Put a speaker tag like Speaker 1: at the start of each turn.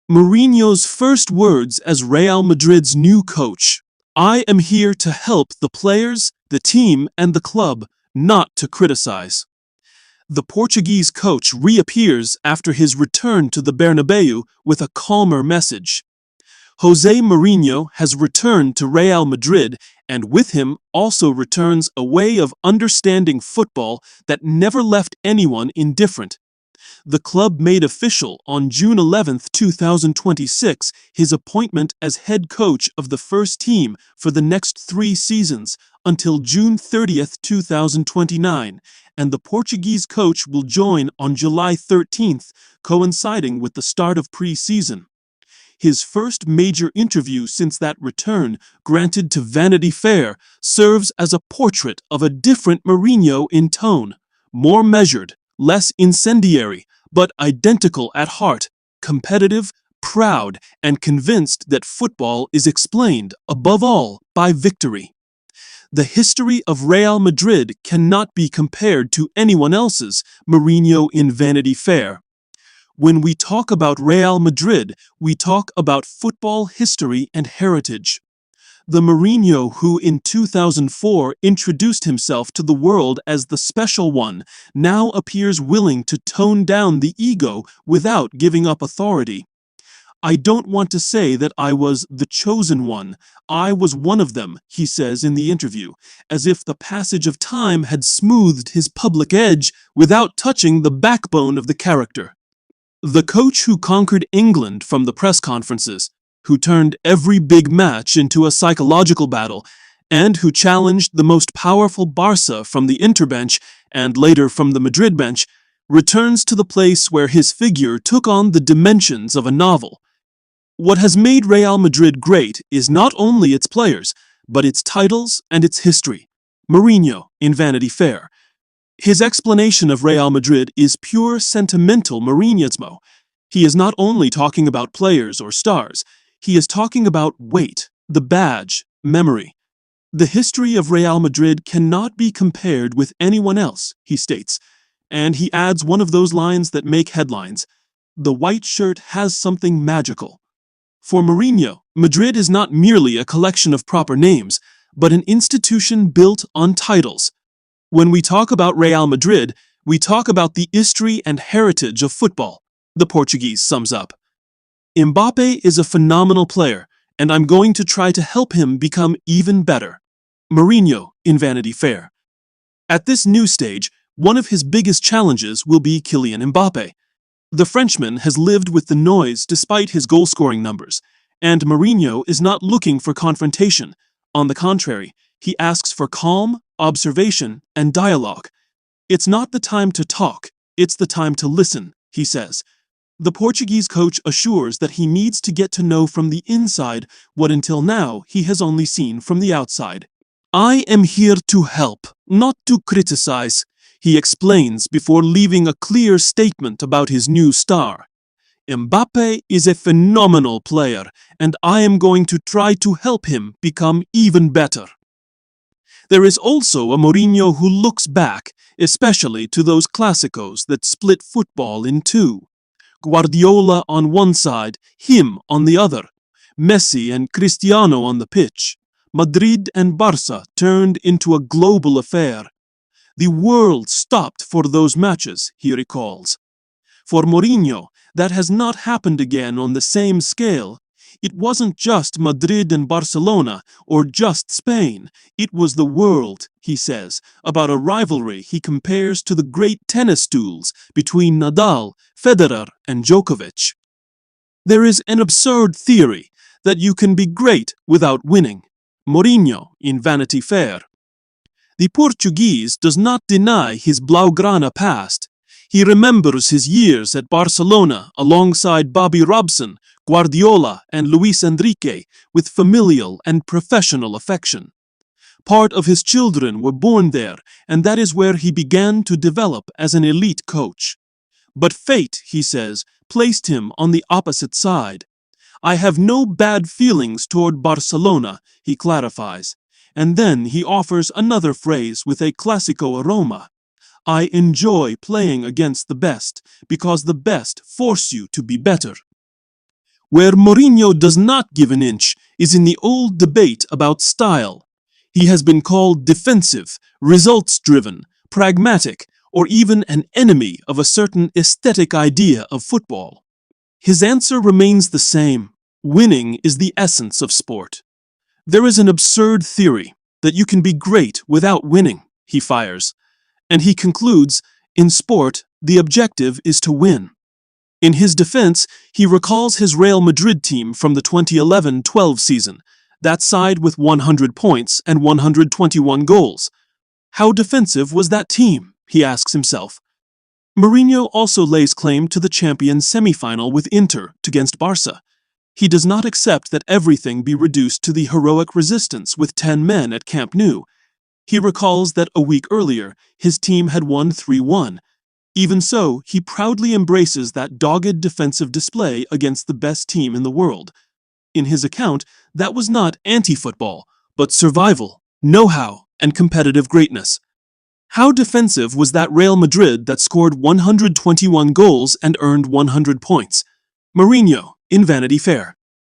Speaker 1: Mourinho's first words as Real Madrid's new coach. I am here to help the players, the team, and the club, not to criticize. The Portuguese coach reappears after his return to the Bernabeu with a calmer message. Jose Mourinho has returned to Real Madrid, and with him also returns a way of understanding football that never left anyone indifferent. The club made official on June 11, 2026, his appointment as head coach of the first team for the next 3 seasons until June 30, 2029, and the Portuguese coach will join on July 13th, coinciding with the start of pre-season. His first major interview since that return, granted to Vanity Fair, serves as a portrait of a different Mourinho in tone, more measured, less incendiary, but identical at heart, competitive, proud, and convinced that football is explained, above all, by victory. The history of Real Madrid cannot be compared to anyone else's, Mourinho in Vanity Fair. When we talk about Real Madrid, we talk about football history and heritage. The Mourinho who in 2004 introduced himself to the world as the special one now appears willing to tone down the ego without giving up authority. I don't want to say that I was the chosen one. I was one of them, he says in the interview, as if the passage of time had smoothed his public edge without touching the backbone of the character. The coach who conquered England from the press conferences, who turned every big match into a psychological battle, and who challenged the most powerful Barca from the Inter bench and later from the Madrid bench, returns to the place where his figure took on the dimensions of a novel. What has made Real Madrid great is not only its players, but its titles and its history. Mourinho in Vanity Fair. His explanation of Real Madrid is pure sentimental Mourinhoismo. He is not only talking about players or stars, he is talking about weight, the badge, memory. The history of Real Madrid cannot be compared with anyone else, he states, and he adds one of those lines that make headlines. The white shirt has something magical. For Mourinho, Madrid is not merely a collection of proper names, but an institution built on titles. When we talk about Real Madrid, we talk about the history and heritage of football, the Portuguese sums up. Mbappe is a phenomenal player, and I'm going to try to help him become even better. Mourinho in Vanity Fair. At this new stage, one of his biggest challenges will be Kylian Mbappe. The Frenchman has lived with the noise despite his goal-scoring numbers, and Mourinho is not looking for confrontation. On the contrary, he asks for calm, observation, and dialogue. It's not the time to talk, it's the time to listen, he says. The Portuguese coach assures that he needs to get to know from the inside what until now he has only seen from the outside. I am here to help, not to criticize, he explains before leaving a clear statement about his new star. Mbappe is a phenomenal player, and I am going to try to help him become even better. There is also a Mourinho who looks back, especially to those clásicos that split football in two. Guardiola on one side, him on the other, Messi and Cristiano on the pitch. Madrid and Barca turned into a global affair. The world stopped for those matches, he recalls. For Mourinho, that has not happened again on the same scale. It wasn't just Madrid and Barcelona, or just Spain. It was the world, he says, about a rivalry he compares to the great tennis duels between Nadal, Federer, and Djokovic. There is an absurd theory that you can be great without winning. Mourinho in Vanity Fair. The Portuguese does not deny his Blaugrana past. He remembers his years at Barcelona alongside Bobby Robson, Guardiola, and Luis Enrique with familial and professional affection. Part of his children were born there, and that is where he began to develop as an elite coach. But fate, he says, placed him on the opposite side. I have no bad feelings toward Barcelona, he clarifies, and then he offers another phrase with a classico aroma. I enjoy playing against the best, because the best force you to be better. Where Mourinho does not give an inch is in the old debate about style. He has been called defensive, results-driven, pragmatic, or even an enemy of a certain aesthetic idea of football. His answer remains the same. Winning is the essence of sport. There is an absurd theory that you can be great without winning, he fires. And he concludes, in sport, the objective is to win. In his defense, he recalls his Real Madrid team from the 2011-12 season, that side with 100 points and 121 goals. How defensive was that team, he asks himself. Mourinho also lays claim to the Champions semi-final with Inter against Barca. He does not accept that everything be reduced to the heroic resistance with 10 men at Camp Nou. He recalls that a week earlier, his team had won 3-1. Even so, he proudly embraces that dogged defensive display against the best team in the world. In his account, that was not anti-football, but survival, know-how, and competitive greatness. How defensive was that Real Madrid that scored 121 goals and earned 100 points? Mourinho, in Vanity Fair.